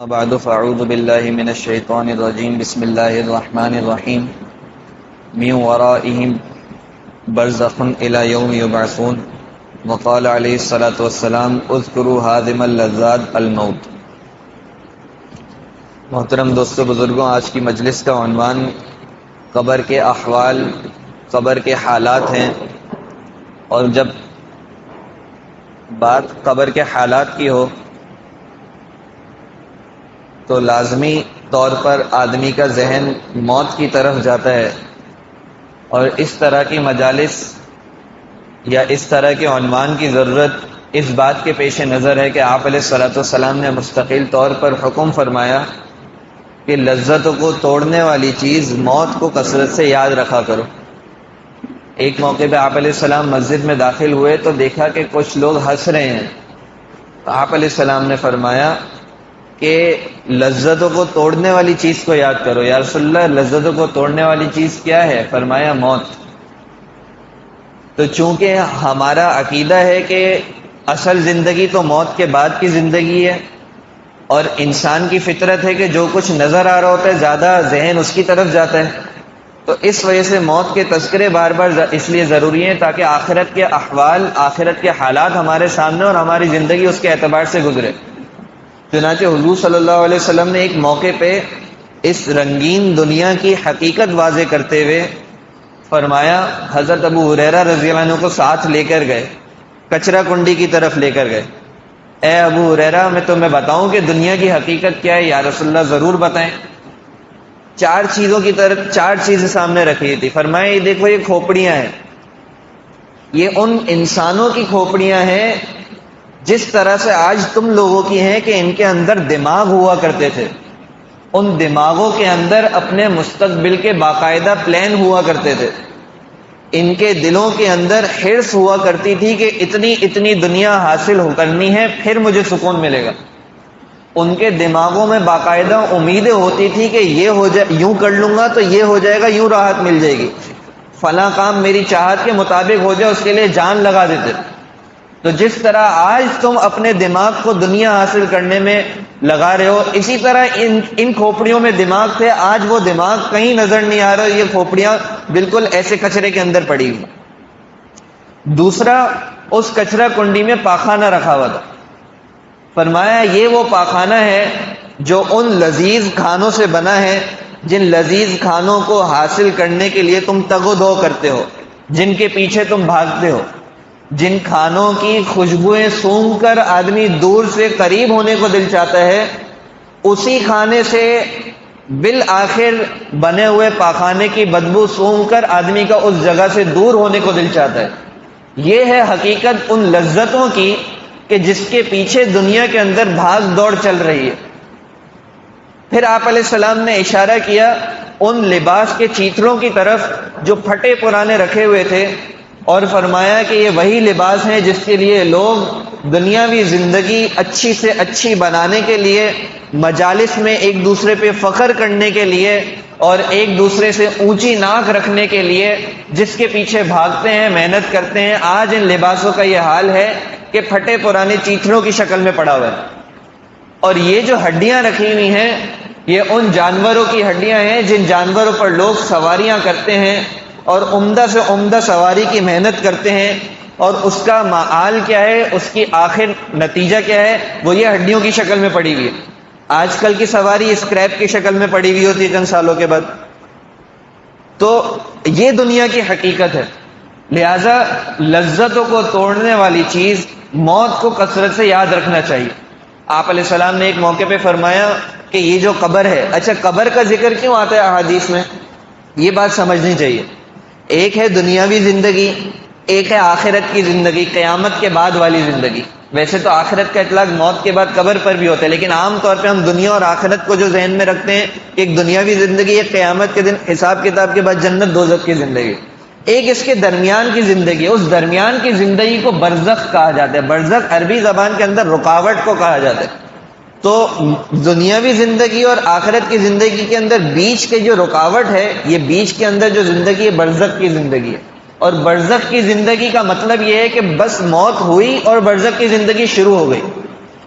بعد فاعوذ باللہ من الشیطان الرجیم بسم اللہ الرحمن الرحیم من ورائہم برزخ الی یوم یبعثون وقال علیہ الصلاۃ والسلام اذکروا ہاضم اللذات الموت۔ محترم دوستو بزرگوں، آج کی مجلس کا عنوان قبر کے احوال، قبر کے حالات ہیں، اور جب بات قبر کے حالات کی ہو تو لازمی طور پر آدمی کا ذہن موت کی طرف جاتا ہے، اور اس طرح کی مجالس یا اس طرح کے عنوان کی ضرورت اس بات کے پیش نظر ہے کہ آپ علیہ الصلوۃ والسلام نے مستقل طور پر حکم فرمایا کہ لذتوں کو توڑنے والی چیز موت کو کثرت سے یاد رکھا کرو۔ ایک موقع پہ آپ علیہ السلام مسجد میں داخل ہوئے تو دیکھا کہ کچھ لوگ ہنس رہے ہیں، تو آپ علیہ السلام نے فرمایا کہ لذتوں کو توڑنے والی چیز کو یاد کرو۔ یا رسول اللہ، لذتوں کو توڑنے والی چیز کیا ہے؟ فرمایا موت۔ تو چونکہ ہمارا عقیدہ ہے کہ اصل زندگی تو موت کے بعد کی زندگی ہے، اور انسان کی فطرت ہے کہ جو کچھ نظر آ رہا ہوتا ہے زیادہ ذہن اس کی طرف جاتا ہے، تو اس وجہ سے موت کے تذکرے بار بار اس لیے ضروری ہیں تاکہ آخرت کے احوال، آخرت کے حالات ہمارے سامنے اور ہماری زندگی اس کے اعتبار سے گزرے۔ چنانچہ حضور صلی اللہ علیہ وسلم نے ایک موقع پہ اس رنگین دنیا کی حقیقت واضح کرتے ہوئے فرمایا، حضرت ابو ہریرہ رضی اللہ عنہ کو ساتھ لے کر گئے، کچرا کنڈی کی طرف لے کر گئے۔ اے ابو ہریرہ، میں تمہیں بتاؤں کہ دنیا کی حقیقت کیا ہے؟ یا رسول اللہ ضرور بتائیں۔ چار چیزیں سامنے رکھی تھی۔ فرمایا، یہ دیکھو، یہ کھوپڑیاں ہیں، یہ ان انسانوں کی کھوپڑیاں ہیں جس طرح سے آج تم لوگوں کی ہیں کہ ان کے اندر دماغ ہوا کرتے تھے، ان دماغوں کے اندر اپنے مستقبل کے باقاعدہ پلان ہوا کرتے تھے، ان کے دلوں کے اندر حرص ہوا کرتی تھی کہ اتنی دنیا حاصل کرنی ہے پھر مجھے سکون ملے گا۔ ان کے دماغوں میں باقاعدہ امیدیں ہوتی تھی کہ یہ ہو جائے، یوں کر لوں گا تو یہ ہو جائے گا، یوں راحت مل جائے گی، فلاں کام میری چاہت کے مطابق ہو جائے، اس کے لیے جان لگا دیتے۔ تو جس طرح آج تم اپنے دماغ کو دنیا حاصل کرنے میں لگا رہے ہو، اسی طرح ان کھوپڑیوں میں دماغ تھے، آج وہ دماغ کہیں نظر نہیں آ رہا، یہ کھوپڑیاں بالکل ایسے کچرے کے اندر پڑی ہوئی۔ دوسرا، اس کچرا کنڈی میں پاخانہ رکھا ہوا تھا۔ فرمایا، یہ وہ پاخانہ ہے جو ان لذیذ کھانوں سے بنا ہے جن لذیذ کھانوں کو حاصل کرنے کے لیے تم تگ و دو کرتے ہو، جن کے پیچھے تم بھاگتے ہو، جن کھانوں کی خوشبوئیں سونگھ کر آدمی دور سے قریب ہونے کو دل چاہتا ہے، اسی کھانے سے بالآخر بنے ہوئے پاخانے کی بدبو سونگھ کر آدمی کا اس جگہ سے دور ہونے کو دل چاہتا ہے۔ یہ ہے حقیقت ان لذتوں کی کہ جس کے پیچھے دنیا کے اندر بھاگ دوڑ چل رہی ہے۔ پھر آپ علیہ السلام نے اشارہ کیا ان لباس کے چیتڑوں کی طرف جو پھٹے پرانے رکھے ہوئے تھے، اور فرمایا کہ یہ وہی لباس ہیں جس کے لیے لوگ دنیاوی زندگی اچھی سے اچھی بنانے کے لیے، مجالس میں ایک دوسرے پہ فخر کرنے کے لیے اور ایک دوسرے سے اونچی ناک رکھنے کے لیے جس کے پیچھے بھاگتے ہیں، محنت کرتے ہیں، آج ان لباسوں کا یہ حال ہے کہ پھٹے پرانے چیتڑوں کی شکل میں پڑا ہوا ہے۔ اور یہ جو ہڈیاں رکھی ہوئی ہیں، یہ ان جانوروں کی ہڈیاں ہیں جن جانوروں پر لوگ سواریاں کرتے ہیں اور عمدہ سے عمدہ سواری کی محنت کرتے ہیں، اور اس کا معال کیا ہے، اس کی آخر نتیجہ کیا ہے، وہ یہ ہڈیوں کی شکل میں پڑی ہوئی ہے۔ آج کل کی سواری اسکریپ کی شکل میں پڑی ہوئی ہوتی ہے چند سالوں کے بعد۔ تو یہ دنیا کی حقیقت ہے، لہذا لذتوں کو توڑنے والی چیز موت کو کثرت سے یاد رکھنا چاہیے۔ آپ علیہ السلام نے ایک موقع پہ فرمایا کہ یہ جو قبر ہے، اچھا قبر کا ذکر کیوں آتا ہے احادیث میں؟ یہ بات سمجھنی چاہیے۔ ایک ہے دنیاوی زندگی، ایک ہے آخرت کی زندگی، قیامت کے بعد والی زندگی۔ ویسے تو آخرت کا اطلاق موت کے بعد قبر پر بھی ہوتا ہے، لیکن عام طور پہ ہم دنیا اور آخرت کو جو ذہن میں رکھتے ہیں، ایک دنیاوی زندگی، ایک قیامت کے دن حساب کتاب کے بعد جنت دوزخ کی زندگی، ایک اس کے درمیان کی زندگی۔ اس درمیان کی زندگی کو برزخ کہا جاتا ہے۔ برزخ عربی زبان کے اندر رکاوٹ کو کہا جاتا ہے۔ تو دنیاوی زندگی اور آخرت کی زندگی کے اندر بیچ کے جو رکاوٹ ہے، یہ بیچ کے اندر جو زندگی ہے برزخ کی زندگی ہے۔ اور برزخ کی زندگی کا مطلب یہ ہے کہ بس موت ہوئی اور برزخ کی زندگی شروع ہو گئی۔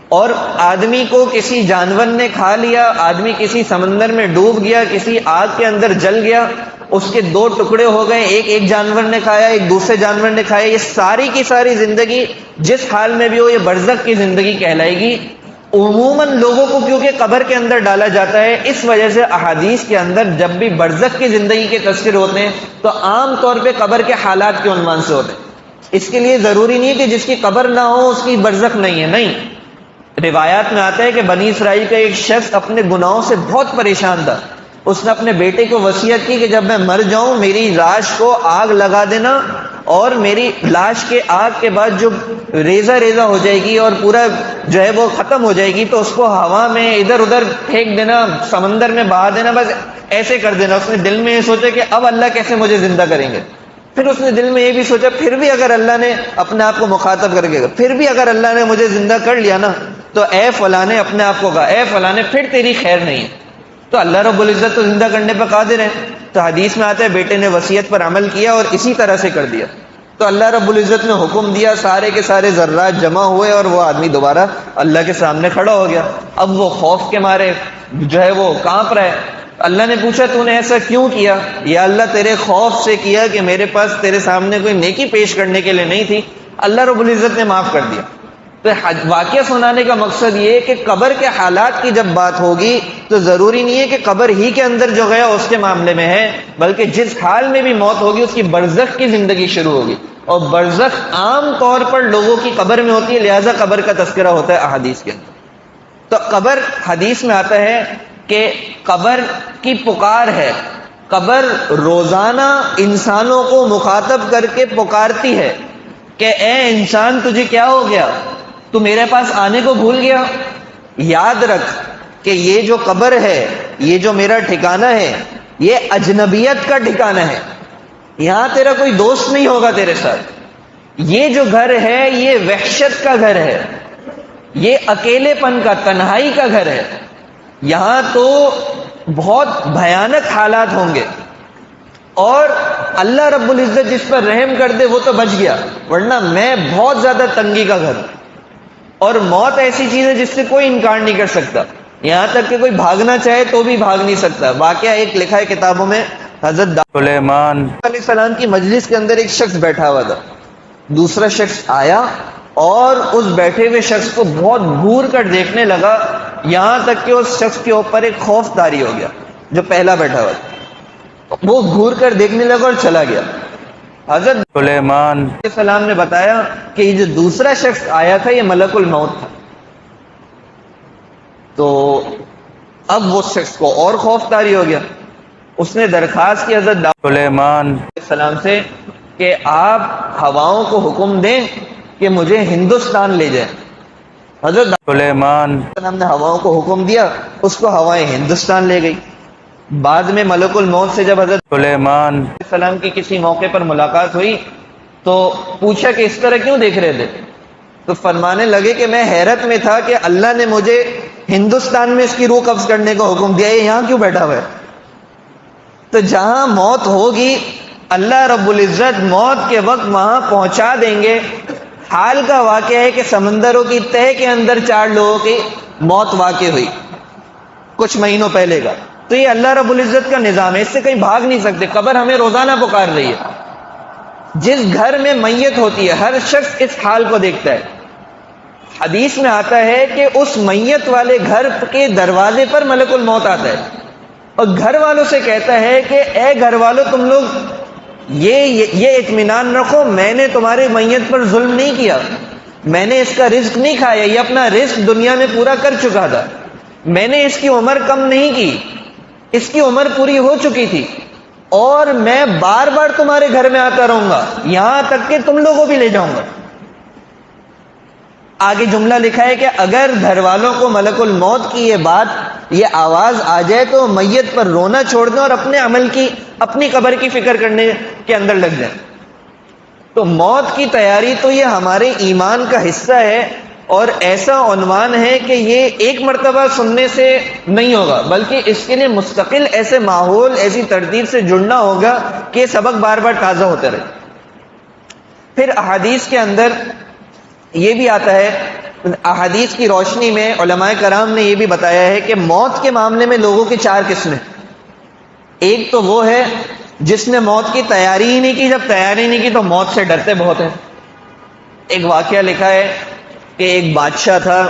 اور آدمی کو کسی جانور نے کھا لیا، آدمی کسی سمندر میں ڈوب گیا، کسی آگ کے اندر جل گیا، اس کے دو ٹکڑے ہو گئے، ایک جانور نے کھایا، ایک دوسرے جانور نے کھایا، یہ ساری کی ساری زندگی جس حال میں بھی ہو یہ برزخ کی زندگی کہلائے گی۔ عموماً لوگوں کو کیونکہ قبر کے اندر ڈالا جاتا ہے، اس وجہ سے احادیث کے اندر جب بھی برزخ کی زندگی کے تذکر ہوتے ہیں تو عام طور پہ قبر کے حالات کے عنوان سے ہوتے ہیں۔ اس کے لیے ضروری نہیں کہ جس کی قبر نہ ہو اس کی برزخ نہیں ہے، نہیں۔ روایات میں آتا ہے کہ بنی اسرائیل کا ایک شخص اپنے گناہوں سے بہت پریشان تھا، اس نے اپنے بیٹے کو وصیت کی کہ جب میں مر جاؤں میری لاش کو آگ لگا دینا، اور میری لاش کے آگ کے بعد جو ریزہ ریزہ ہو جائے گی اور پورا جو ہے وہ ختم ہو جائے گی تو اس کو ہوا میں ادھر ادھر پھینک دینا، سمندر میں بہا دینا، بس ایسے کر دینا۔ اس نے دل میں یہ سوچا کہ اب اللہ کیسے مجھے زندہ کریں گے۔ پھر اس نے دل میں یہ بھی سوچا پھر بھی اگر اللہ نے اپنے آپ کو مخاطب کر کے پھر بھی اگر اللہ نے مجھے زندہ کر لیا نا تو اے فلاں نے اپنے آپ کو کہا اے فلاں پھر تیری خیر نہیں ہے، تو اللہ رب العزت تو زندہ کرنے پہ قادر ہے۔ تو حدیث میں آتا ہے بیٹے نے وصیت پر عمل کیا اور اسی طرح سے کر دیا، تو اللہ رب العزت نے حکم دیا، سارے کے سارے ذرات جمع ہوئے اور وہ آدمی دوبارہ اللہ کے سامنے کھڑا ہو گیا۔ اب وہ خوف کے مارے جو ہے وہ کانپ رہا ہے۔ اللہ نے پوچھا تو نے ایسا کیوں کیا؟ یا اللہ تیرے خوف سے کیا کہ میرے پاس تیرے سامنے کوئی نیکی پیش کرنے کے لیے نہیں تھی، اللہ رب العزت نے معاف کر دیا۔ تو واقعہ سنانے کا مقصد یہ ہے کہ قبر کے حالات کی جب بات ہوگی تو ضروری نہیں ہے کہ قبر ہی کے اندر جو گیا اس کے معاملے میں ہے، بلکہ جس حال میں بھی موت ہوگی اس کی برزخ کی زندگی شروع ہوگی، اور برزخ عام طور پر لوگوں کی قبر میں ہوتی ہے، لہذا قبر کا تذکرہ ہوتا ہے احادیث کے اندر۔ تو قبر حدیث میں آتا ہے کہ قبر کی پکار ہے، قبر روزانہ انسانوں کو مخاطب کر کے پکارتی ہے کہ اے انسان تجھے کیا ہو گیا، تو میرے پاس آنے کو بھول گیا؟ یاد رکھ کہ یہ جو قبر ہے، یہ جو میرا ٹھکانہ ہے، یہ اجنبیت کا ٹھکانہ ہے، یہاں تیرا کوئی دوست نہیں ہوگا تیرے ساتھ۔ یہ جو گھر ہے یہ وحشت کا گھر ہے، یہ اکیلے پن کا، تنہائی کا گھر ہے، یہاں تو بہت بھیانک حالات ہوں گے، اور اللہ رب العزت جس پر رحم کر دے وہ تو بچ گیا، ورنہ میں بہت زیادہ تنگی کا گھر ہوں۔ اور موت ایسی چیز ہے جس سے کوئی انکار نہیں کر سکتا، یہاں تک کہ کوئی بھاگنا چاہے تو بھی بھاگ نہیں سکتا۔ واقعہ ایک لکھا ہے کتابوں میں، حضرت سلیمان علیہ السلام کی مجلس کے اندر ایک شخص بیٹھا ہوا تھا، دوسرا شخص آیا اور اس بیٹھے ہوئے شخص کو بہت گھور کر دیکھنے لگا، یہاں تک کہ اس شخص کے اوپر ایک خوف طاری ہو گیا جو پہلا بیٹھا ہوا تھا، وہ گھور کر دیکھنے لگا اور چلا گیا۔ حضرت سلیمان علیہ السلام نے بتایا کہ یہ جو دوسرا شخص آیا تھا یہ ملک الموت تھا۔ تو اب وہ شخص کو اور خوف طاری ہو گیا، اس نے درخواست کی حضرت سلیمان علیہ السلام سے کہ آپ ہواؤں کو حکم دیں کہ مجھے ہندوستان لے جائیں۔ حضرت سلیمان علیہ السلام نے ہواؤں کو حکم دیا، اس کو ہوائیں ہندوستان لے گئی۔ بعد میں ملک الموت سے جب حضرت سلیمان علیہ السلام کی کسی موقع پر ملاقات ہوئی تو پوچھا کہ اس طرح کیوں دیکھ رہے تھے؟ تو فرمانے لگے کہ میں حیرت میں تھا کہ اللہ نے مجھے ہندوستان میں اس کی روح قبض کرنے کا حکم دیا، یہ یہاں کیوں بیٹھا ہوا ہے؟ تو جہاں موت ہوگی اللہ رب العزت موت کے وقت وہاں پہنچا دیں گے۔ حال کا واقعہ ہے کہ سمندروں کی تہہ کے اندر 4 لوگوں کی موت واقع ہوئی کچھ مہینوں پہلے کا، تو یہ اللہ رب العزت کا نظام ہے، اس سے کہیں بھاگ نہیں سکتے۔ قبر ہمیں روزانہ پکار رہی ہے، جس گھر میں میت ہوتی ہے ہر شخص اس حال کو دیکھتا ہے۔ حدیث میں آتا ہے کہ اس میت والے گھر کے دروازے پر ملک الموت آتا ہے اور گھر والوں سے کہتا ہے کہ اے گھر والوں تم لوگ یہ اطمینان رکھو، میں نے تمہارے میت پر ظلم نہیں کیا، میں نے اس کا رزق نہیں کھایا، یہ اپنا رزق دنیا میں پورا کر چکا تھا، میں نے اس کی عمر کم نہیں کی، اس کی عمر پوری ہو چکی تھی، اور میں بار بار تمہارے گھر میں آتا رہوں گا یہاں تک کہ تم لوگوں بھی لے جاؤں گا۔ آگے جملہ لکھا ہے کہ اگر گھر والوں کو ملک الموت کی یہ آواز آ جائے تو میت پر رونا چھوڑ دیں اور اپنے عمل کی، اپنی قبر کی فکر کرنے کے اندر لگ جائیں۔ تو موت کی تیاری تو یہ ہمارے ایمان کا حصہ ہے، اور ایسا عنوان ہے کہ یہ ایک مرتبہ سننے سے نہیں ہوگا، بلکہ اس کے لیے مستقل ایسے ماحول، ایسی ترتیب سے جڑنا ہوگا کہ یہ سبق بار بار تازہ ہوتا رہے۔ پھر احادیث کے اندر یہ بھی آتا ہے احادیث کی روشنی میں علماء کرام نے یہ بھی بتایا ہے کہ موت کے معاملے میں لوگوں کی 4 قسمیں. ایک تو وہ ہے جس نے موت کی تیاری ہی نہیں کی. جب تیاری نہیں کی تو موت سے ڈرتے بہت ہیں. ایک واقعہ لکھا ہے کہ ایک بادشاہ تھا,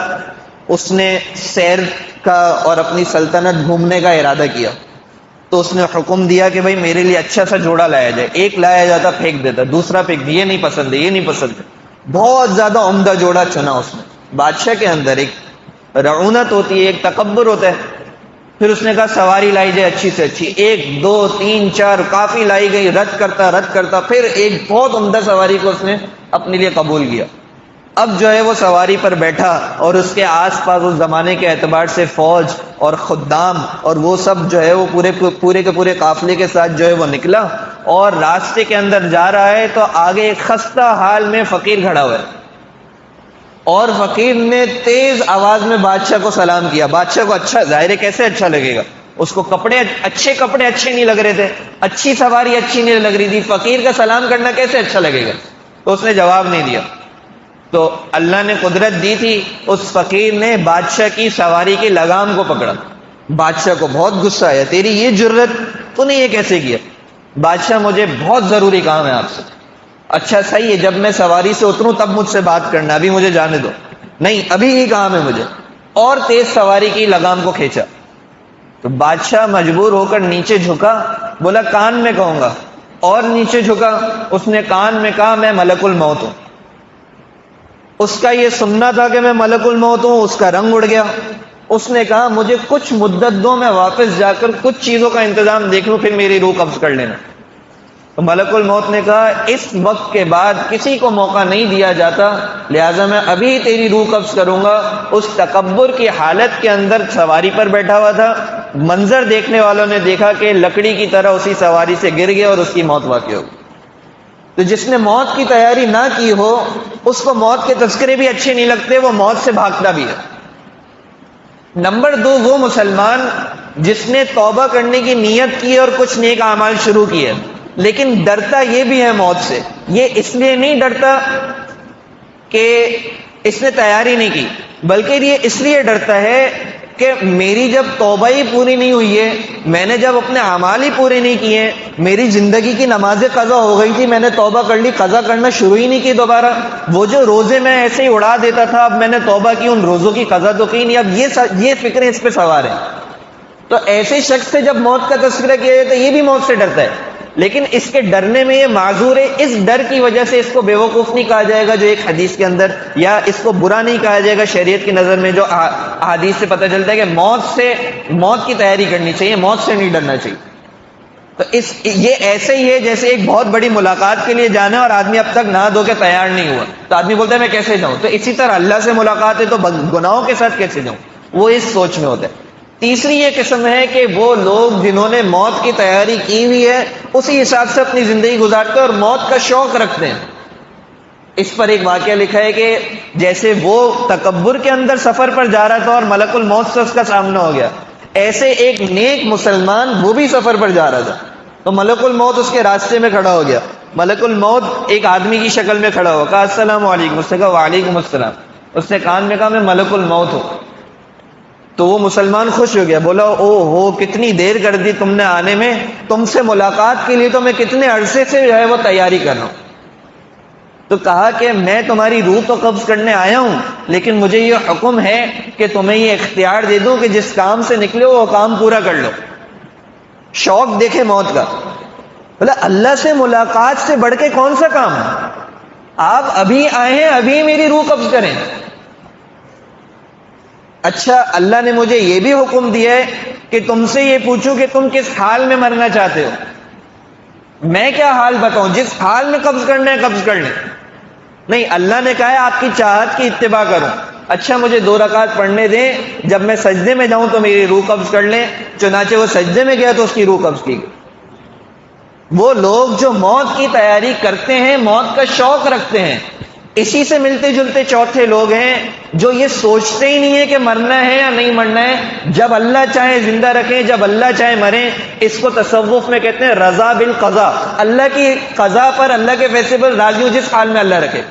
اس نے سیر کا اور اپنی سلطنت گھومنے کا ارادہ کیا, تو اس نے حکم دیا کہ بھائی میرے لیے اچھا سا جوڑا لایا جائے. ایک لایا جاتا, پھینک دیتا, دوسرا پھینک دیا, یہ نہیں پسند ہے, یہ نہیں پسند ہے. بہت زیادہ عمدہ جوڑا چنا اس نے. بادشاہ کے اندر ایک رعونت ہوتی ہے, ایک تکبر ہوتا ہے. پھر اس نے کہا سواری لائی جائے اچھی سے اچھی. 1 2 3 4 کافی لائی گئی, رد کرتا, پھر ایک بہت عمدہ سواری کو اس نے اپنے لیے قبول کیا. اب جو ہے وہ سواری پر بیٹھا اور اس کے آس پاس اس زمانے کے اعتبار سے فوج اور خدام اور وہ سب جو ہے وہ پورے کے پورے قافلے کے ساتھ جو ہے وہ نکلا, اور راستے کے اندر جا رہا ہے تو آگے ایک خستہ حال میں فقیر کھڑا ہوا ہے, اور فقیر نے تیز آواز میں بادشاہ کو سلام کیا. بادشاہ کو اچھا, ظاہر ہے کیسے اچھا لگے گا, اس کو کپڑے اچھے نہیں لگ رہے تھے, اچھی سواری اچھی نہیں لگ رہی تھی, فقیر کا سلام کرنا کیسے اچھا لگے گا. تو اس نے جواب نہیں دیا. تو اللہ نے قدرت دی تھی, اس فقیر نے بادشاہ کی سواری کی لگام کو پکڑا. بادشاہ کو بہت غصہ آیا, تیری یہ جرت, تو نے یہ کیسے کیا. بادشاہ مجھے بہت ضروری کام ہے آپ سے. اچھا صحیح ہے, جب میں سواری سے اتروں تب مجھ سے بات کرنا, ابھی مجھے جانے دو. نہیں, ابھی ہی کام ہے مجھے. اور تیز سواری کی لگام کو کھینچا. تو بادشاہ مجبور ہو کر نیچے جھکا, بولا کان میں کہوں گا, اور نیچے جھکا. اس نے کان میں کہا میں ملک الموت ہوں. اس کا یہ سننا تھا کہ میں ملک الموت ہوں, اس کا رنگ اڑ گیا. اس نے کہا مجھے کچھ مدت دو, میں واپس جا کر کچھ چیزوں کا انتظام دیکھ لوں, پھر میری روح قبض کر لینا. تو ملک الموت نے کہا اس وقت کے بعد کسی کو موقع نہیں دیا جاتا, لہٰذا میں ابھی تیری روح قبض کروں گا. اس تکبر کی حالت کے اندر سواری پر بیٹھا ہوا تھا. منظر دیکھنے والوں نے دیکھا کہ لکڑی کی طرح اسی سواری سے گر گیا اور اس کی موت واقع ہو گئی. تو جس نے موت کی تیاری نہ کی ہو اس کو موت کے تذکرے بھی اچھے نہیں لگتے, وہ موت سے بھاگتا بھی ہے. نمبر 2, وہ مسلمان جس نے توبہ کرنے کی نیت کی اور کچھ نیک اعمال شروع کیے, لیکن ڈرتا یہ بھی ہے موت سے. یہ اس لیے نہیں ڈرتا کہ اس نے تیاری نہیں کی, بلکہ یہ اس لیے ڈرتا ہے کہ میری جب توبہ ہی پوری نہیں ہوئی ہے, میں نے جب اپنے اعمال ہی پورے نہیں کیے, میری زندگی کی نمازیں قضا ہو گئی تھی, میں نے توبہ کر لی, قضا کرنا شروع ہی نہیں کی دوبارہ. وہ جو روزے میں ایسے ہی اڑا دیتا تھا, اب میں نے توبہ کی, ان روزوں کی قضا تو کی نہیں. اب یہ فکریں اس پہ سوار ہیں. تو ایسے شخص سے جب موت کا تذکرہ کیا جاتا ہے, یہ بھی موت سے ڈرتا ہے, لیکن اس کے ڈرنے میں یہ معذور ہے. اس ڈر کی وجہ سے اس کو بے وقوف نہیں کہا جائے گا جو ایک حدیث کے اندر, یا اس کو برا نہیں کہا جائے گا شریعت کی نظر میں, جو حدیث سے پتہ چلتا ہے کہ موت کی تیاری کرنی چاہیے, موت سے نہیں ڈرنا چاہیے. تو یہ ایسے ہی ہے جیسے ایک بہت بڑی ملاقات کے لیے جانا ہے اور آدمی اب تک نہا دھو کے تیار نہیں ہوا, تو آدمی بولتا ہے میں کیسے جاؤں. تو اسی طرح اللہ سے ملاقات ہے تو گناہوں کے ساتھ کیسے جاؤں, وہ اس سوچ میں ہوتا ہے. تیسری یہ قسم ہے کہ وہ لوگ جنہوں نے موت کی تیاری کی ہوئی ہے اسی حساب سے اپنی زندگی گزارتے ہیں اور موت کا شوق رکھتے ہیں. اس پر ایک واقعہ لکھا ہے کہ جیسے وہ تکبر کے اندر سفر پر جا رہا تھا اور ملک الموت سے اس کا سامنا ہو گیا, ایسے ایک نیک مسلمان وہ بھی سفر پر جا رہا تھا, تو ملک الموت اس کے راستے میں کھڑا ہو گیا. ملک الموت ایک آدمی کی شکل میں کھڑا ہوا, کہا السلام علیکم. اس نے کہا وعلیکم السلام. اس نے کان میں کہا میں ملک الموت ہوں. تو وہ مسلمان خوش ہو گیا, بولا او ہو کتنی دیر کر دی تم نے آنے میں, تم سے ملاقات کے لیے تو میں کتنے عرصے سے جو ہے وہ تیاری کر رہا ہوں. تو کہا کہ میں تمہاری روح تو قبض کرنے آیا ہوں, لیکن مجھے یہ حکم ہے کہ تمہیں یہ اختیار دے دوں کہ جس کام سے نکلے وہ کام پورا کر لو. شوق دیکھے موت کا. بولا اللہ سے ملاقات سے بڑھ کے کون سا کام ہے, آپ ابھی آئے ہیں, ابھی میری روح قبض کریں. اچھا اللہ نے مجھے یہ بھی حکم دیا ہے کہ تم سے یہ پوچھوں کہ تم کس حال میں مرنا چاہتے ہو. میں کیا حال بتاؤں, جس حال میں قبض کرنا ہے قبض کر لیں. نہیں, اللہ نے کہا ہے آپ کی چاہت کی اتباع کروں. اچھا مجھے 2 رکعت پڑھنے دیں, جب میں سجدے میں جاؤں تو میری روح قبض کر لیں. چنانچہ وہ سجدے میں گیا تو اس کی روح قبض کی گئی. وہ لوگ جو موت کی تیاری کرتے ہیں, موت کا شوق رکھتے ہیں, اسی سے ملتے جلتے چوتھے لوگ ہیں جو یہ سوچتے ہی نہیں ہے کہ مرنا ہے یا نہیں مرنا ہے. جب اللہ چاہے زندہ رکھیں, جب اللہ چاہے مریں. اس کو تصوف میں کہتے ہیں رضا بالقضاء, اللہ کی قضا پر, اللہ کے فیصلے پر راضی ہو جس حال میں اللہ رکھے.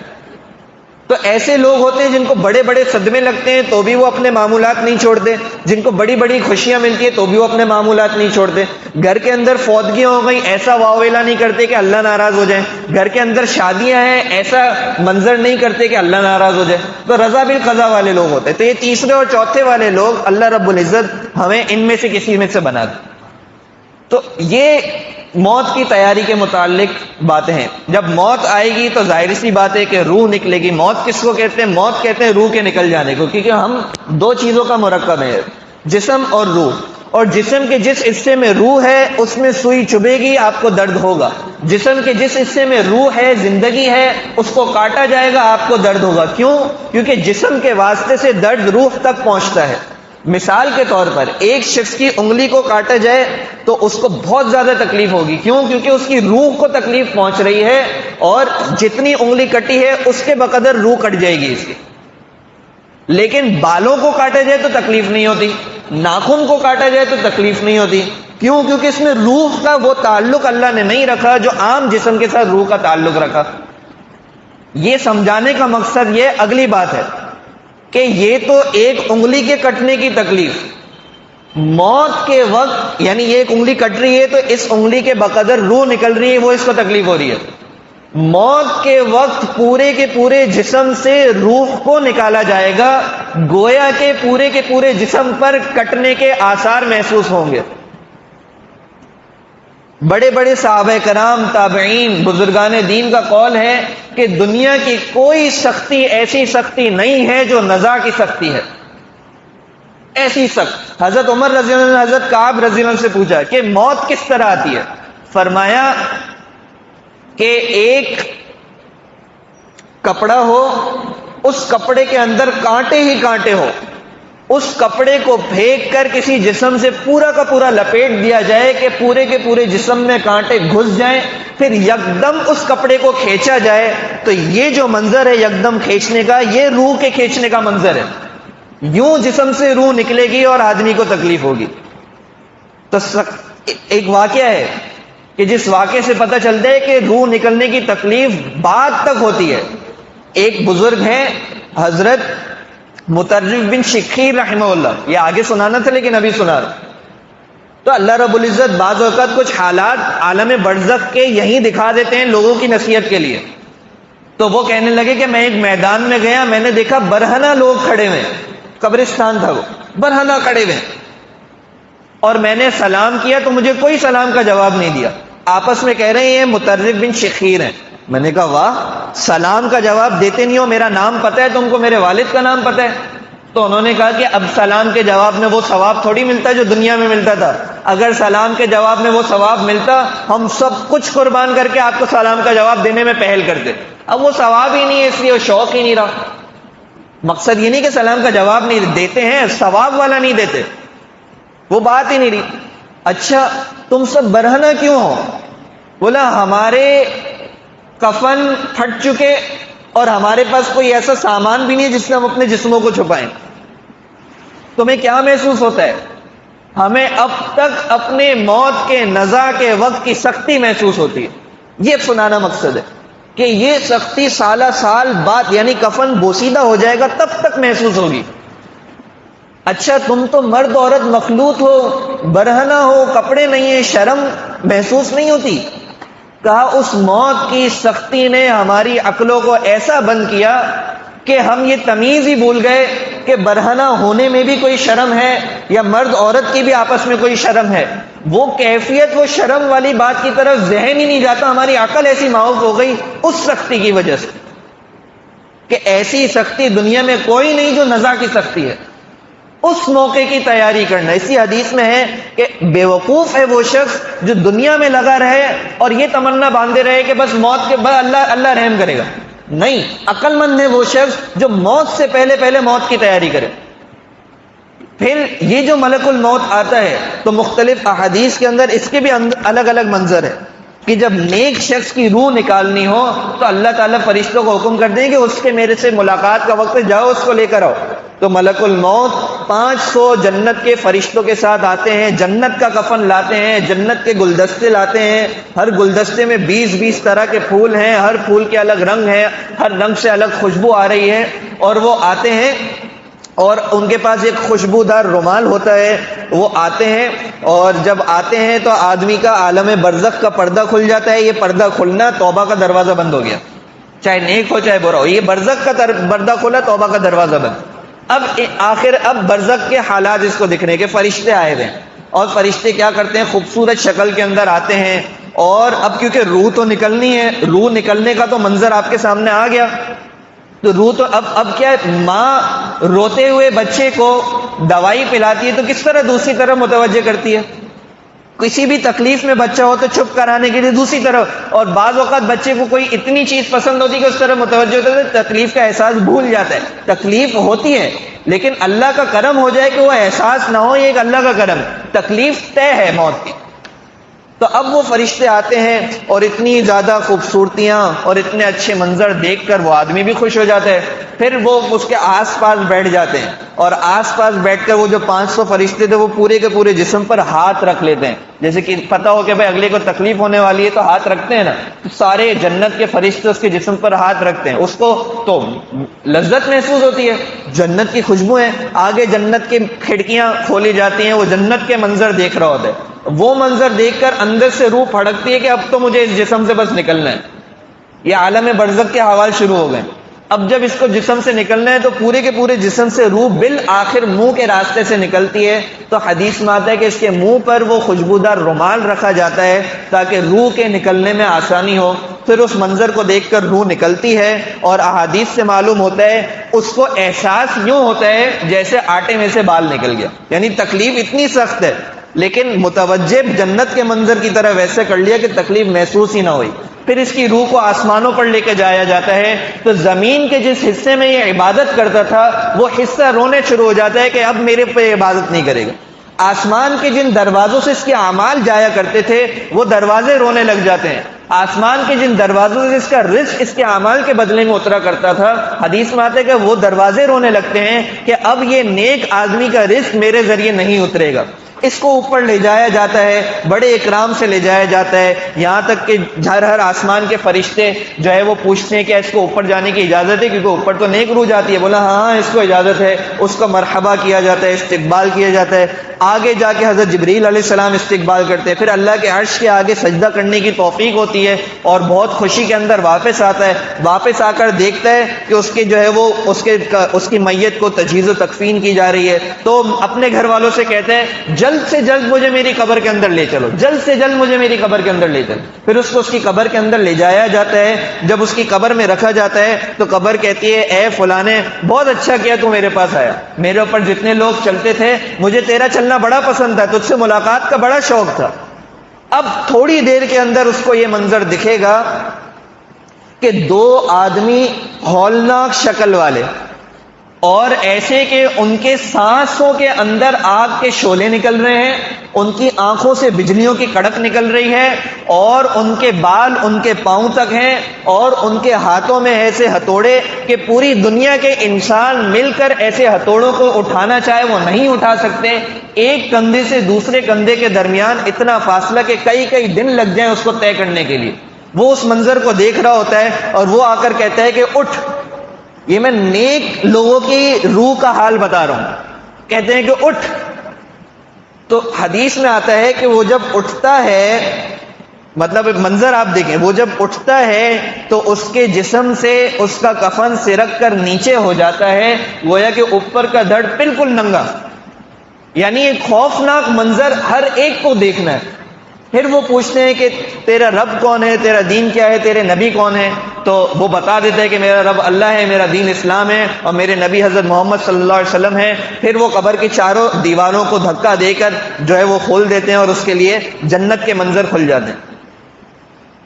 تو ایسے لوگ ہوتے ہیں جن کو بڑے بڑے صدمے لگتے ہیں تو بھی وہ اپنے معمولات نہیں چھوڑتے، جن کو بڑی بڑی خوشیاں ملتی ہیں تو بھی وہ اپنے معمولات نہیں چھوڑتے، گھر کے اندر فوتگیاں ہو گئی ایسا واویلا نہیں کرتے کہ اللہ ناراض ہو جائے، گھر کے اندر شادیاں ہیں ایسا منظر نہیں کرتے کہ اللہ ناراض ہو جائے، تو رضا بالقضا والے لوگ ہوتے ہیں۔ تو یہ تیسرے اور چوتھے والے لوگ اللہ رب العزت ہمیں ان میں سے کسی میں سے بنا دے۔ تو یہ موت کی تیاری کے متعلق باتیں ہیں۔ جب موت آئے گی تو ظاہر سی بات ہے کہ روح نکلے گی۔ موت کس کو کہتے ہیں؟ موت کہتے ہیں روح کے نکل جانے کو، کیونکہ ہم دو چیزوں کا مرکب ہے، جسم اور روح، اور جسم کے جس حصے میں روح ہے اس میں سوئی چبھے گی آپ کو درد ہوگا، جسم کے جس حصے میں روح ہے زندگی ہے اس کو کاٹا جائے گا آپ کو درد ہوگا۔ کیوں؟ کیونکہ جسم کے واسطے سے درد روح تک پہنچتا ہے۔ مثال کے طور پر ایک شخص کی انگلی کو کاٹا جائے تو اس کو بہت زیادہ تکلیف ہوگی، کیوں؟ کیونکہ اس کی روح کو تکلیف پہنچ رہی ہے، اور جتنی انگلی کٹی ہے اس کے بقدر روح کٹ جائے گی اس کی۔ لیکن بالوں کو کاٹا جائے تو تکلیف نہیں ہوتی، ناخن کو کاٹا جائے تو تکلیف نہیں ہوتی۔ کیوں؟ کیونکہ اس میں روح کا وہ تعلق اللہ نے نہیں رکھا جو عام جسم کے ساتھ روح کا تعلق رکھا۔ یہ سمجھانے کا مقصد یہ اگلی بات ہے کہ یہ تو ایک انگلی کے کٹنے کی تکلیف، موت کے وقت یعنی یہ ایک انگلی کٹ رہی ہے تو اس انگلی کے بقدر روح نکل رہی ہے، وہ اس کو تکلیف ہو رہی ہے۔ موت کے وقت پورے کے پورے جسم سے روح کو نکالا جائے گا، گویا کے پورے جسم پر کٹنے کے آثار محسوس ہوں گے۔ بڑے بڑے صحابہ کرام، تابعین، بزرگان دین کا قول ہے کہ دنیا کی کوئی سختی ایسی سختی نہیں ہے جو نزا کی سختی ہے، ایسی سخت۔ حضرت عمر رضی اللہ عنہ نے حضرت کعب رضی اللہ عنہ سے پوچھا کہ موت کس طرح آتی ہے؟ فرمایا کہ ایک کپڑا ہو، اس کپڑے کے اندر کانٹے ہی کانٹے ہو، اس کپڑے کو پھینک کر کسی جسم سے پورا کا پورا لپیٹ دیا جائے کہ پورے کے پورے جسم میں کانٹے گھس جائیں، پھر یکدم اس کپڑے کو کھینچا جائے تو یہ جو منظر ہے یکدم کھینچنے کا، یہ روح کے کھینچنے کا منظر ہے۔ یوں جسم سے روح نکلے گی اور آدمی کو تکلیف ہوگی۔ تو ایک واقعہ ہے کہ جس واقعے سے پتہ چلتا ہے کہ روح نکلنے کی تکلیف بعد تک ہوتی ہے۔ ایک بزرگ ہیں حضرت مطرف بن شخیر رحمہ اللہ، یہ آگے سنانا تھا لیکن ابھی سنا رہا۔ تو اللہ رب العزت بعض اوقات کچھ حالات عالم برزخ کے یہیں دکھا دیتے ہیں لوگوں کی نصیحت کے لیے۔ تو وہ کہنے لگے کہ میں ایک میدان میں گیا، میں نے دیکھا برہنہ لوگ کھڑے ہوئے، قبرستان تھا وہ، برہنہ کھڑے ہوئے، اور میں نے سلام کیا تو مجھے کوئی سلام کا جواب نہیں دیا۔ آپس میں کہہ رہے ہیں مطرف بن شخیر ہیں۔ میں نے کہا واہ، سلام کا جواب دیتے نہیں ہو، میرا نام پتہ ہے تم کو، میرے والد کا نام پتہ ہے؟ تو انہوں نے کہا کہ اب سلام کے جواب میں وہ ثواب تھوڑی ملتا جو دنیا میں ملتا تھا۔ اگر سلام کے جواب میں وہ ثواب ملتا ہم سب کچھ قربان کر کے آپ کو سلام کا جواب دینے میں پہل کرتے۔ اب وہ ثواب ہی نہیں ہے، اس لیے وہ شوق ہی نہیں رہا۔ مقصد یہ نہیں کہ سلام کا جواب نہیں دیتے ہیں، ثواب والا نہیں دیتے، وہ بات ہی نہیں رہی۔ اچھا تم سب برہنہ کیوں ہو؟ بولا ہمارے کفن پھٹ چکے اور ہمارے پاس کوئی ایسا سامان بھی نہیں ہے جس سے ہم اپنے جسموں کو چھپائیں۔ تمہیں کیا محسوس ہوتا ہے؟ ہمیں اب تک اپنے موت کے نزا کے وقت کی سختی محسوس ہوتی ہے۔ یہ سنانا مقصد ہے کہ یہ سختی سالہ سال بعد یعنی کفن بوسیدہ ہو جائے گا تب تک محسوس ہوگی۔ اچھا تم تو مرد عورت مخلوط ہو، برہنہ ہو، کپڑے نہیں ہیں، شرم محسوس نہیں ہوتی؟ کہا اس موت کی سختی نے ہماری عقلوں کو ایسا بند کیا کہ ہم یہ تمیز ہی بھول گئے کہ برہنہ ہونے میں بھی کوئی شرم ہے یا مرد عورت کی بھی آپس میں کوئی شرم ہے۔ وہ کیفیت، وہ شرم والی بات کی طرف ذہن ہی نہیں جاتا، ہماری عقل ایسی معاف ہو گئی اس سختی کی وجہ سے کہ ایسی سختی دنیا میں کوئی نہیں جو نزا کی سختی ہے۔ اس موقع کی تیاری کرنا۔ اسی حدیث میں ہے کہ بیوقوف ہے وہ شخص جو دنیا میں لگا رہے اور یہ تمنا باندھے رہے کہ بس موت کے بعد اللہ رحم کرے گا۔ نہیں، عقل مند ہے وہ شخص جو موت سے پہلے موت کی تیاری کرے۔ پھر یہ جو ملک الموت آتا ہے تو مختلف احادیث کے اندر اس کے بھی الگ الگ منظر ہے کہ جب نیک شخص کی روح نکالنی ہو تو اللہ تعالیٰ فرشتوں کو حکم کر دیں کہ اس کے میرے سے ملاقات کا وقت جاؤ، اس کو لے کر آؤ۔ تو ملک الموت 500 جنت کے فرشتوں کے ساتھ آتے ہیں، جنت کا کفن لاتے ہیں، جنت کے گلدستے لاتے ہیں، ہر گلدستے میں 20 طرح کے پھول ہیں، ہر پھول کے الگ رنگ ہیں، ہر رنگ سے الگ خوشبو آ رہی ہے، اور وہ آتے ہیں اور ان کے پاس ایک خوشبودار رومال ہوتا ہے، وہ آتے ہیں، اور جب آتے ہیں تو آدمی کا عالم برزخ کا پردہ کھل جاتا ہے۔ یہ پردہ کھلنا توبہ کا دروازہ بند ہو گیا، چاہے نیک ہو چاہے برا ہو، یہ برزخ کا پردہ کھلا، توبہ کا دروازہ بند۔ اب برزخ کے حالات اس کو دکھنے کے، فرشتے آئے ہوئے ہیں، اور فرشتے کیا کرتے ہیں، خوبصورت شکل کے اندر آتے ہیں، اور اب کیونکہ روح تو نکلنی ہے، روح نکلنے کا تو منظر آپ کے سامنے آ گیا، تو روح تو اب کیا ہے، ماں روتے ہوئے بچے کو دوائی پلاتی ہے تو کس طرح دوسری طرف متوجہ کرتی ہے، کسی بھی تکلیف میں بچہ ہو تو چپ کرانے کے لیے دوسری طرف، اور بعض اوقات بچے کو کوئی اتنی چیز پسند ہوتی ہے کہ اس طرح متوجہ ہوتا ہے، تکلیف کا احساس بھول جاتا ہے۔ تکلیف ہوتی ہے لیکن اللہ کا کرم ہو جائے کہ وہ احساس نہ ہو، یہ ایک اللہ کا کرم، تکلیف طے ہے موت کی۔ تو اب وہ فرشتے آتے ہیں اور اتنی زیادہ خوبصورتیاں اور اتنے اچھے منظر دیکھ کر وہ آدمی بھی خوش ہو جاتا ہے، پھر وہ اس کے آس پاس بیٹھ جاتے ہیں، اور آس پاس بیٹھ کر وہ جو 500 فرشتے تھے وہ پورے کے پورے جسم پر ہاتھ رکھ لیتے ہیں، جیسے کہ پتہ ہو کہ بھائی اگلے کو تکلیف ہونے والی ہے تو ہاتھ رکھتے ہیں نا، تو سارے جنت کے فرشتے اس کے جسم پر ہاتھ رکھتے ہیں، اس کو تو لذت محسوس ہوتی ہے، جنت کی خوشبو ہے، آگے جنت کی کھڑکیاں کھولی جاتی ہیں، وہ جنت کے منظر دیکھ رہا ہوتا ہے، وہ منظر دیکھ کر اندر سے روح پھڑکتی ہے کہ اب تو مجھے اس جسم سے بس نکلنا ہے، یہ عالم برزخ کے حوال شروع ہو گئے۔ اب جب اس کو جسم سے نکلنا ہے تو پورے کے پورے جسم سے روح بالآخر منہ کے راستے سے نکلتی ہے، تو حدیث میں آتا ہے کہ اس کے منہ پر وہ خوشبودار رومال رکھا جاتا ہے تاکہ روح کے نکلنے میں آسانی ہو، پھر اس منظر کو دیکھ کر روح نکلتی ہے، اور احادیث سے معلوم ہوتا ہے اس کو احساس یوں ہوتا ہے جیسے آٹے میں سے بال نکل گیا، یعنی تکلیف اتنی سخت ہے لیکن متوجہ جنت کے منظر کی طرح ویسے کر لیا کہ تکلیف محسوس ہی نہ ہوئی۔ پھر اس کی روح کو آسمانوں پر لے کے جایا جاتا ہے، تو زمین کے جس حصے میں یہ عبادت کرتا تھا وہ حصہ رونے شروع ہو جاتا ہے کہ اب میرے پہ عبادت نہیں کرے گا۔ آسمان کے جن دروازوں سے اس کے اعمال جایا کرتے تھے وہ دروازے رونے لگ جاتے ہیں، آسمان کے جن دروازوں سے اس کا رزق اس کے اعمال کے بدلے میں اترا کرتا تھا، حدیث میں آتا ہے کہ وہ دروازے رونے لگتے ہیں کہ اب یہ نیک آدمی کا رزق میرے ذریعے نہیں اترے گا۔ اس کو اوپر لے جایا جاتا ہے، بڑے اکرام سے لے جایا جاتا ہے، یہاں تک کہ ہر آسمان کے فرشتے جو ہے وہ پوچھتے ہیں کہ اس کو اوپر جانے کی اجازت ہے، کیونکہ اوپر تو نیک روح جاتی ہے، بولا ہاں اس کو اجازت ہے، اس کو مرحبا کیا جاتا ہے، استقبال کیا جاتا ہے، آگے جا کے حضرت جبریل علیہ السلام استقبال کرتے ہیں، پھر اللہ کے عرش کے آگے سجدہ کرنے کی توفیق ہوتی ہے اور بہت خوشی کے اندر واپس آتا ہے، واپس آ کر دیکھتا ہے کہ اس کی جو ہے وہ اس کی میت کو تجہیز و تکفین کی جا رہی ہے، تو اپنے گھر والوں سے کہتے ہیں جلد سے جلد مجھے میری قبر کے اندر لے چلو، جلد سے جلد مجھے میری قبر کے اندر لے چلو، پھر اس کو اس کی قبر کے اندر لے جایا جاتا ہے، جب اس کی قبر میں رکھا جاتا ہے تو قبر کہتی ہے اے فلانے بہت اچھا کیا تو میرے پاس آیا، میرے اوپر جتنے لوگ چلتے تھے مجھے تیرا چلنا بڑا پسند تھا، تجھ سے ملاقات کا بڑا شوق تھا۔ اب تھوڑی دیر کے اندر اس کو یہ منظر دکھے گا کہ 2 آدمی ہولناک شکل والے اور ایسے کہ ان کے سانسوں کے اندر آگ کے شعلے نکل رہے ہیں، ان کی آنکھوں سے بجلیوں کی کڑک نکل رہی ہے، اور ان کے بال ان کے پاؤں تک ہیں، اور ان کے ہاتھوں میں ایسے ہتھوڑے کہ پوری دنیا کے انسان مل کر ایسے ہتھوڑوں کو اٹھانا چاہے وہ نہیں اٹھا سکتے، ایک کندھے سے دوسرے کندھے کے درمیان اتنا فاصلہ کہ کئی دن لگ جائیں اس کو طے کرنے کے لیے۔ وہ اس منظر کو دیکھ رہا ہوتا ہے اور وہ آ کر کہتا ہے کہ اٹھ، یہ میں نیک لوگوں کی روح کا حال بتا رہا ہوں، کہتے ہیں کہ اٹھ، تو حدیث میں آتا ہے کہ وہ جب اٹھتا ہے، مطلب منظر آپ دیکھیں، وہ جب اٹھتا ہے تو اس کے جسم سے اس کا کفن سرک کر نیچے ہو جاتا ہے، گویا کہ اوپر کا دھڑ بالکل ننگا، یعنی ایک خوفناک منظر ہر ایک کو دیکھنا ہے۔ پھر وہ پوچھتے ہیں کہ تیرا رب کون ہے، تیرا دین کیا ہے، تیرے نبی کون ہے، تو وہ بتا دیتا ہے کہ میرا رب اللہ ہے، میرا دین اسلام ہے، اور میرے نبی حضرت محمد صلی اللہ علیہ وسلم ہے۔ پھر وہ قبر کی چاروں دیواروں کو دھکا دے کر جو ہے وہ کھول دیتے ہیں اور اس کے لیے جنت کے منظر کھل جاتے ہیں۔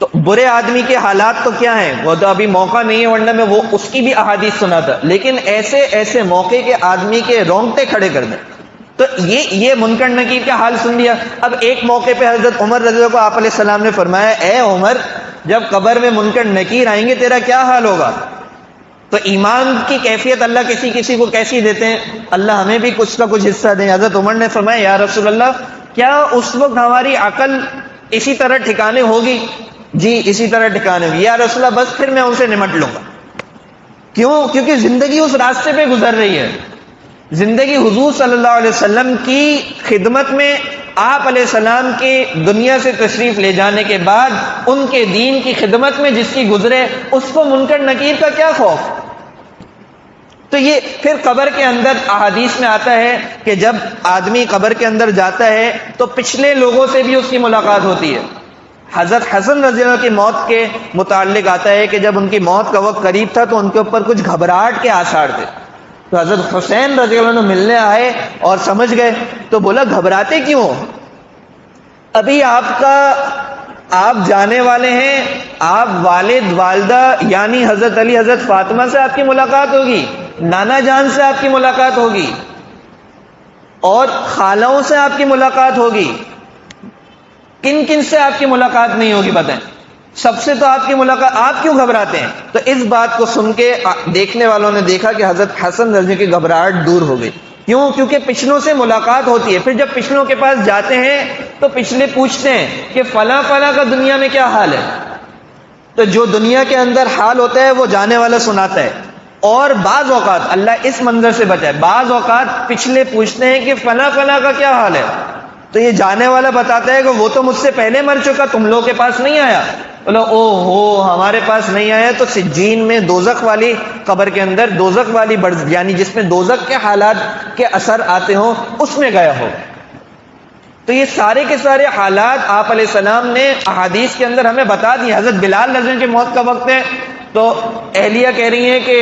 تو برے آدمی کے حالات تو کیا ہیں، وہ تو ابھی موقع نہیں ہے، ورنہ میں وہ اس کی بھی احادیث سناتا، لیکن ایسے موقع کے آدمی کے رونگٹے کھڑے کر دیں۔ تو یہ منکر نکیر کا حال سن لیا۔ اب ایک موقع پہ حضرت عمر رضی اللہ عنہ کو آپ علیہ السلام نے فرمایا اے عمر، جب قبر میں منکر نکیر آئیں گے تیرا کیا حال ہوگا؟ تو ایمان کی کیفیت اللہ کسی کسی کو کیسی دیتے ہیں، اللہ ہمیں بھی کچھ کا کچھ حصہ دیں۔ حضرت عمر نے فرمایا یا رسول اللہ کیا اس وقت ہماری عقل اسی طرح ٹھکانے ہوگی؟ جی اسی طرح ٹھکانے ہوگی۔ یا رسول اللہ بس پھر میں ان سے نمٹ لوں گا۔ کیوں؟ کیونکہ زندگی اس راستے پہ گزر رہی ہے، زندگی حضور صلی اللہ علیہ وسلم کی خدمت میں، آپ علیہ السلام کے دنیا سے تشریف لے جانے کے بعد ان کے دین کی خدمت میں جس کی گزرے، اس کو منکر نکیر کا کیا خوف؟ تو یہ پھر قبر کے اندر احادیث میں آتا ہے کہ جب آدمی قبر کے اندر جاتا ہے تو پچھلے لوگوں سے بھی اس کی ملاقات ہوتی ہے۔ حضرت حسن رضی اللہ عنہ کی موت کے متعلق آتا ہے کہ جب ان کی موت کا وقت قریب تھا تو ان کے اوپر کچھ گھبراہٹ کے آثار تھے، تو حضرت حسین رضی اللہ عنہ ملنے آئے اور سمجھ گئے، تو بولا گھبراتے کیوں؟ ابھی آپ جانے والے ہیں، آپ والد والدہ یعنی حضرت علی حضرت فاطمہ سے آپ کی ملاقات ہوگی، نانا جان سے آپ کی ملاقات ہوگی، اور خالوں سے آپ کی ملاقات ہوگی، کن کن سے آپ کی ملاقات نہیں ہوگی بتائیں؟ سب سے تو آپ کی ملاقات، آپ کیوں گھبراتے ہیں؟ تو اس بات کو سن کے دیکھنے والوں نے دیکھا کہ حضرت حسن رضی کی گھبراہٹ دور ہو گئی۔ کیوں؟ کیونکہ پچھلوں سے ملاقات ہوتی ہے، پھر جب پچھلوں کے پاس جاتے ہیں تو پچھلے پوچھتے ہیں کہ فلاں فلاں کا دنیا میں کیا حال ہے، تو جو دنیا کے اندر حال ہوتا ہے وہ جانے والا سناتا ہے۔ اور بعض اوقات اللہ اس منظر سے بچائے، بعض اوقات پچھلے پوچھتے ہیں کہ فلاں فلاں کا کیا حال ہے، تو یہ جانے والا بتاتا ہے کہ وہ تو مجھ سے پہلے مر چکا، تم لوگوں کے پاس نہیں آیا۔ بولو او ہو ہمارے پاس نہیں آیا، تو سجین میں دوزخ والی قبر کے اندر دوزخ والی یعنی جس میں دوزخ کے حالات کے اثر آتے ہوں اس میں گیا ہو۔ تو یہ سارے کے سارے حالات آپ علیہ السلام نے احادیث کے اندر ہمیں بتا دی۔ حضرت بلال رضی اللہ عنہ کی موت کا وقت ہے تو اہلیہ کہہ رہی ہیں کہ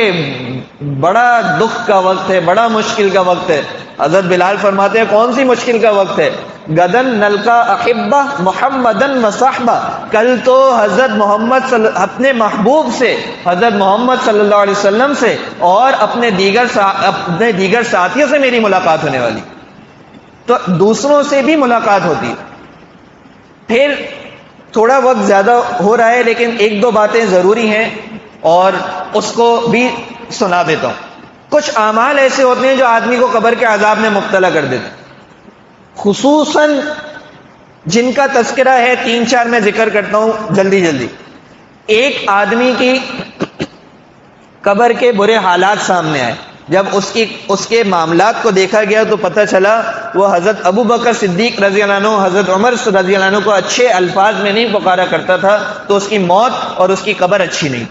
بڑا دکھ کا وقت ہے، بڑا مشکل کا وقت ہے۔ حضرت بلال فرماتے ہیں کون سی مشکل کا وقت ہے؟ غدن نلقا احبہ محمدن و صحبہ، کل تو حضرت محمد اپنے محبوب سے، حضرت محمد صلی اللہ علیہ وسلم سے اور اپنے دیگر ساتھیوں سے میری ملاقات ہونے والی، تو دوسروں سے بھی ملاقات ہوتی۔ پھر تھوڑا وقت زیادہ ہو رہا ہے لیکن ایک دو باتیں ضروری ہیں اور اس کو بھی سنا دیتا ہوں۔ کچھ اعمال ایسے ہوتے ہیں جو آدمی کو قبر کے عذاب میں مبتلا کر دیتے ہیں، خصوصاً جن کا تذکرہ ہے، 3-4 میں ذکر کرتا ہوں جلدی۔ ایک آدمی کی قبر کے برے حالات سامنے آئے، جب اس کے معاملات کو دیکھا گیا تو پتہ چلا وہ حضرت ابو بکر صدیق رضی اللہ عنہ، حضرت عمر رضی اللہ عنہ کو اچھے الفاظ میں نہیں پکارا کرتا تھا، تو اس کی موت اور اس کی قبر اچھی نہیں۔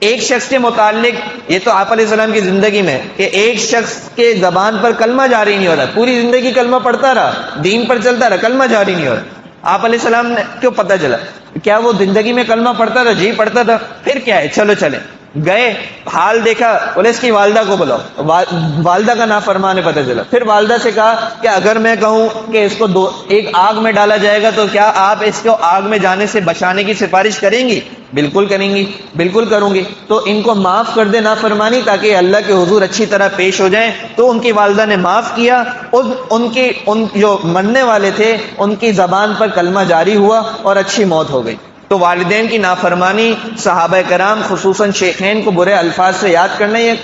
ایک شخص کے متعلق، یہ تو آپ علیہ السلام کی زندگی میں، کہ ایک شخص کے زبان پر کلمہ جاری نہیں ہو رہا، پوری زندگی کلمہ پڑھتا رہا، دین پر چلتا رہا، کلمہ جاری نہیں ہو رہا۔ آپ علیہ السلام نے کیوں پتہ چلا؟ کیا وہ زندگی میں کلمہ پڑھتا تھا؟ جی پڑھتا تھا۔ پھر کیا ہے، چلو چلیں، گئے حال دیکھا، بولے اس کی والدہ کو بلاؤ، والدہ کا نافرمان پتہ چلا۔ پھر والدہ سے کہا کہ اگر میں کہوں کہ اس کو ایک آگ میں ڈالا جائے گا تو کیا آپ اس کو آگ میں جانے سے بچانے کی سفارش کریں گی؟ بالکل کریں گی، بالکل کروں گی، تو ان کو معاف کر دے نافرمانی تاکہ اللہ کے حضور اچھی طرح پیش ہو جائیں۔ تو ان کی والدہ نے معاف کیا، ان جو مرنے والے تھے ان کی زبان پر کلمہ جاری ہوا اور اچھی موت ہو گئی۔ تو والدین کی نافرمانی، صحابہ کرام خصوصاً شیخین کو برے الفاظ سے یاد کرنا یہ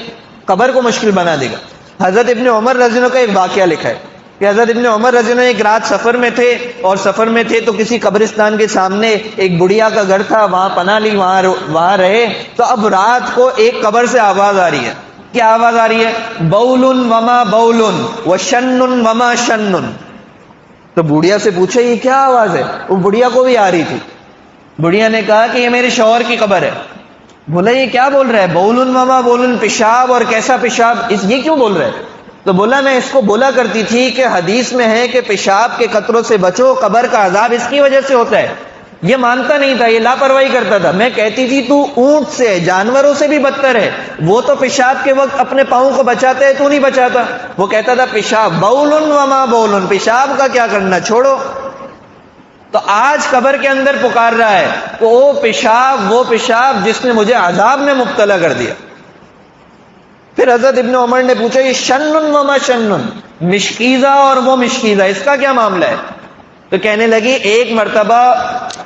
قبر کو مشکل بنا دے گا۔ حضرت ابن عمر رضی اللہ عنہ کا ایک واقعہ لکھا ہے کہ حضرت ابن عمر رضی اللہ عنہ ایک رات سفر میں تھے، اور سفر میں تھے تو کسی قبرستان کے سامنے ایک بڑھیا کا گھر تھا، وہاں پناہ لی، وہاں رہے۔ تو اب رات کو ایک قبر سے آواز آ رہی ہے۔ کیا آواز آ رہی ہے؟ بول وما بول وشن وما شن۔ تو بڑھیا سے پوچھا یہ کیا آواز ہے؟ وہ بڑھیا کو بھی آ رہی تھی۔ بڑھیا نے کہا کہ یہ میرے شوہر کی قبر ہے۔ بولا یہ کیا بول رہا ہے؟ بولن وما بولن، پیشاب، اور کیسا پیشاب، یہ کیوں بول رہا ہے؟ تو بولا میں اس کو بولا کرتی تھی کہ حدیث میں ہے کہ پیشاب کے قطروں سے بچو، قبر کا عذاب اس کی وجہ سے ہوتا ہے۔ یہ مانتا نہیں تھا، یہ لاپرواہی کرتا تھا۔ میں کہتی تھی تو اونٹ سے، جانوروں سے بھی بدتر ہے، وہ تو پیشاب کے وقت اپنے پاؤں کو بچاتا ہے، تو نہیں بچاتا۔ وہ کہتا تھا پیشاب، بولن وما بولن، پیشاب کا کیا کرنا، چھوڑو۔ تو آج قبر کے اندر پکار رہا ہے کہ وہ پیشاب جس نے مجھے عذاب میں مبتلا کر دیا۔ پھر حضرت ابن عمر نے پوچھا یہ شنن وما شنن، مشکیزہ اور وہ مشکیزہ، اس کا کیا معاملہ ہے؟ تو کہنے لگی ایک مرتبہ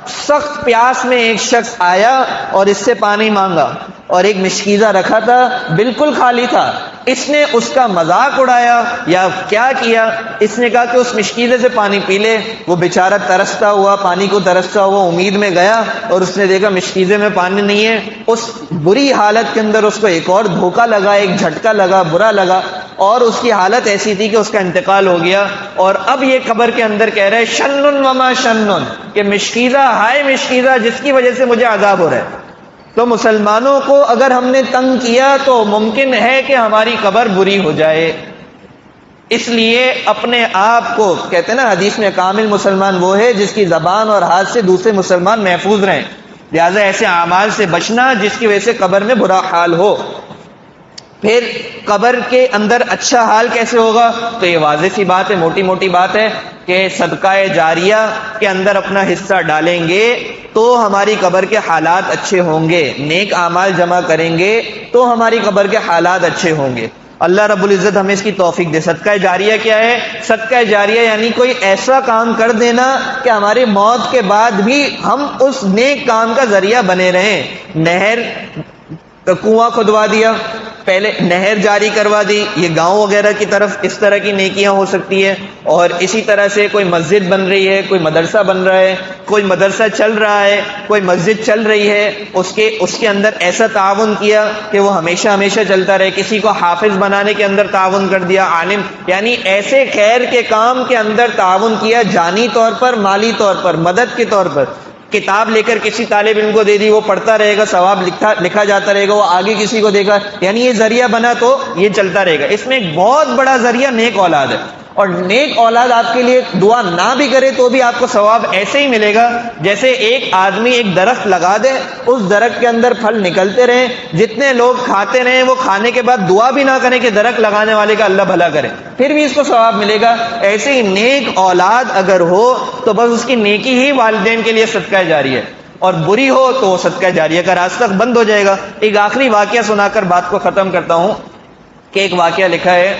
سخت پیاس میں ایک شخص آیا اور اس سے پانی مانگا، اور ایک مشکیزہ رکھا تھا بالکل خالی تھا، اس نے اس کا مذاق اڑایا یا کیا کیا، اس نے کہا کہ اس مشکیزے سے پانی پی لے۔ وہ بیچارہ ترستا ہوا، پانی کو ترستا ہوا امید میں گیا، اور اس نے دیکھا مشکیزے میں پانی نہیں ہے۔ اس بری حالت کے اندر اس کو ایک اور دھوکہ لگا، ایک جھٹکا لگا، برا لگا، اور اس کی حالت ایسی تھی کہ اس کا انتقال ہو گیا۔ اور اب یہ قبر کے اندر کہہ رہے شنن وما شنن، کہ مشکیزہ، ہائے مشکیزہ جس کی وجہ سے مجھے عذاب ہو رہا ہے۔ تو مسلمانوں کو اگر ہم نے تنگ کیا تو ممکن ہے کہ ہماری قبر بری ہو جائے، اس لیے اپنے آپ کو، کہتے ہیں نا حدیث میں کامل مسلمان وہ ہے جس کی زبان اور ہاتھ سے دوسرے مسلمان محفوظ رہیں، لہذا ایسے اعمال سے بچنا جس کی وجہ سے قبر میں برا حال ہو۔ پھر قبر کے اندر اچھا حال کیسے ہوگا؟ تو یہ واضح سی بات ہے، موٹی موٹی بات ہے کہ صدقہ جاریہ کے اندر اپنا حصہ ڈالیں گے تو ہماری قبر کے حالات اچھے ہوں گے، نیک اعمال جمع کریں گے تو ہماری قبر کے حالات اچھے ہوں گے۔ اللہ رب العزت ہمیں اس کی توفیق دے۔ صدقہ جاریہ کیا ہے؟ صدقہ جاریہ یعنی کوئی ایسا کام کر دینا کہ ہماری موت کے بعد بھی ہم اس نیک کام کا ذریعہ بنے رہیں۔ نہر، کنواں کھدوا دیا، پہلے نہر جاری کروا دی، یہ گاؤں وغیرہ کی طرف اس طرح کی نیکیاں ہو سکتی ہے۔ اور اسی طرح سے کوئی مسجد بن رہی ہے، کوئی مدرسہ بن رہا ہے، کوئی مدرسہ چل رہا ہے، کوئی مسجد چل رہی ہے، اس کے اندر ایسا تعاون کیا کہ وہ ہمیشہ ہمیشہ چلتا رہے، کسی کو حافظ بنانے کے اندر تعاون کر دیا، عالم، یعنی ایسے خیر کے کام کے اندر تعاون کیا، جانی طور پر، مالی طور پر، مدد کے طور پر۔ کتاب لے کر کسی طالب علم کو دے دی، وہ پڑھتا رہے گا، ثواب لکھا جاتا رہے گا، وہ آگے کسی کو دیکھا، یعنی یہ ذریعہ بنا تو یہ چلتا رہے گا۔ اس میں ایک بہت بڑا ذریعہ نیک اولاد ہے، اور نیک اولاد آپ کے لیے دعا نہ بھی کرے تو بھی آپ کو ثواب ایسے ہی ملے گا جیسے ایک آدمی ایک درخت لگا دے، اس درخت کے اندر پھل نکلتے رہیں، جتنے لوگ کھاتے رہیں، وہ کھانے کے بعد دعا بھی نہ کریں کہ درخت لگانے والے کا اللہ بھلا کرے، پھر بھی اس کو ثواب ملے گا۔ ایسے ہی نیک اولاد اگر ہو تو بس اس کی نیکی ہی والدین کے لیے صدقہ جاریہ ہے، اور بری ہو تو وہ صدقہ جاریہ کا راستہ بند ہو جائے گا۔ ایک آخری واقعہ سنا کر بات کو ختم کرتا ہوں کہ ایک واقعہ لکھا ہے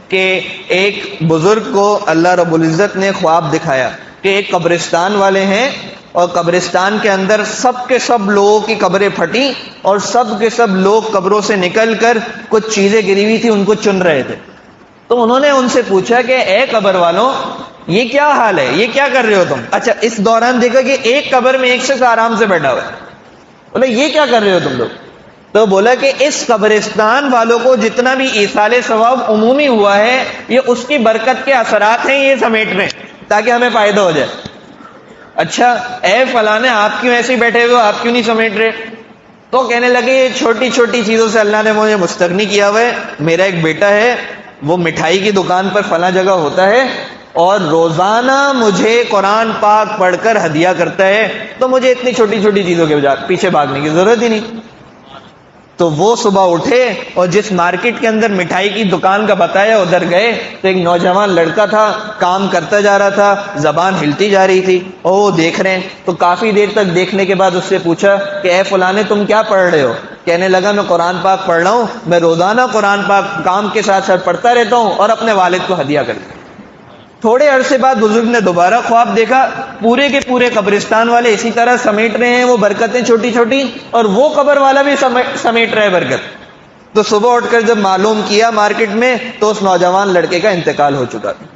کہ ایک بزرگ کو اللہ رب العزت نے خواب دکھایا کہ ایک قبرستان والے ہیں، اور قبرستان کے اندر سب کے سب لوگوں کی قبریں پھٹی، اور سب کے سب لوگ قبروں سے نکل کر کچھ چیزیں گری ہوئی تھی ان کو چن رہے تھے۔ تو انہوں نے ان سے پوچھا کہ اے قبر والوں، یہ کیا حال ہے، یہ کیا کر رہے ہو تم؟ اچھا، اس دوران دیکھا کہ ایک قبر میں ایک شخص آرام سے بیٹھا ہوا ہے۔ بولے یہ کیا کر رہے ہو تم لوگ؟ تو بولا کہ اس قبرستان والوں کو جتنا بھی ایصال ثواب عمومی ہوا ہے، یہ اس کی برکت کے اثرات ہیں، یہ سمیٹ رہے ہیں تاکہ ہمیں فائدہ ہو جائے۔ اچھا اے فلانے، آپ کیوں ایسے ہی بیٹھے ہوئے، آپ کیوں نہیں سمیٹ رہے؟ تو کہنے لگے یہ چھوٹی چھوٹی چیزوں سے اللہ نے مجھے مستغنی کیا ہوا ہے۔ میرا ایک بیٹا ہے، وہ مٹھائی کی دکان پر فلاں جگہ ہوتا ہے، اور روزانہ مجھے قرآن پاک پڑھ کر ہدیہ کرتا ہے، تو مجھے اتنی چھوٹی چھوٹی چیزوں کے پیچھے بھاگنے کی ضرورت ہی نہیں۔ تو وہ صبح اٹھے اور جس مارکیٹ کے اندر مٹھائی کی دکان کا بتایا ادھر گئے، تو ایک نوجوان لڑکا تھا، کام کرتا جا رہا تھا، زبان ہلتی جا رہی تھی، اور وہ دیکھ رہے ہیں۔ تو کافی دیر تک دیکھنے کے بعد اس سے پوچھا کہ اے فلانے تم کیا پڑھ رہے ہو؟ کہنے لگا میں قرآن پاک پڑھ رہا ہوں، میں روزانہ قرآن پاک کام کے ساتھ ساتھ پڑھتا رہتا ہوں اور اپنے والد کو ہدیہ کرتا ہوں۔ تھوڑے عرصے بعد بزرگ نے دوبارہ خواب دیکھا، پورے کے پورے قبرستان والے اسی طرح سمیٹ رہے ہیں وہ برکتیں چھوٹی چھوٹی، اور وہ قبر والا بھی سمیٹ رہا ہے برکت۔ تو صبح اٹھ کر جب معلوم کیا مارکیٹ میں، تو اس نوجوان لڑکے کا انتقال ہو چکا تھا۔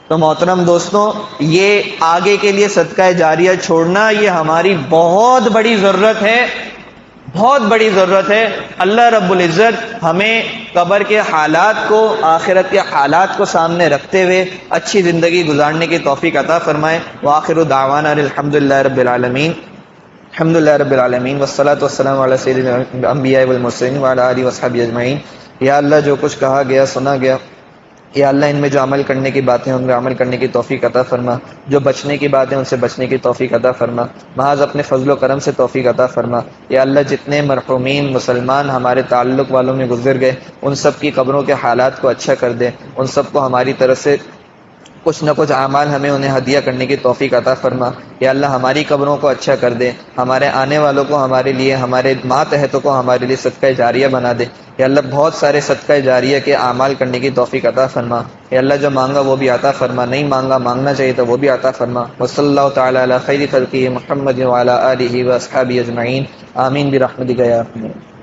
تو محترم دوستوں، یہ آگے کے لیے صدقہ جاریہ چھوڑنا، یہ ہماری بہت بڑی ضرورت ہے، بہت بڑی ضرورت ہے۔ اللہ رب العزت ہمیں قبر کے حالات کو، آخرت کے حالات کو سامنے رکھتے ہوئے اچھی زندگی گزارنے کی توفیق عطا فرمائے۔ وآخر دعوانا الحمدللہ رب العالمین، الحمدللہ رب العالمین، والصلاۃ والسلام علی سید الانبیاء والمرسلین وعلی آلہ وصحبہ اجمعین۔ یا اللہ، جو کچھ کہا گیا، سنا گیا، یا اللہ ان میں جو عمل کرنے کی باتیں ہیں ان میں عمل کرنے کی توفیق عطا فرما، جو بچنے کی باتیں ان سے بچنے کی توفیق عطا فرما، محض اپنے فضل و کرم سے توفیق عطا فرما۔ یا اللہ، جتنے مرحومین مسلمان ہمارے تعلق والوں میں گزر گئے، ان سب کی قبروں کے حالات کو اچھا کر دے، ان سب کو ہماری طرف سے کچھ نہ کچھ اعمال ہمیں انہیں ہدیہ کرنے کی توفیق عطا فرما۔ یا اللہ ہماری قبروں کو اچھا کر دے، ہمارے آنے والوں کو ہمارے لیے، ہمارے ماتحتوں کو ہمارے لیے صدقہ جاریہ بنا دے۔ یا اللہ بہت سارے صدقہ جاریہ کے اعمال کرنے کی توفیق عطا فرما۔ یا اللہ جو مانگا وہ بھی عطا فرما، نہیں مانگا مانگنا چاہیے تو وہ بھی عطا فرما۔ وصلی اللہ تعالی علی خیر خلقہ محمد وعلی آلہ واصحابہ اجمعین، آمین برحمتک یا ارحم۔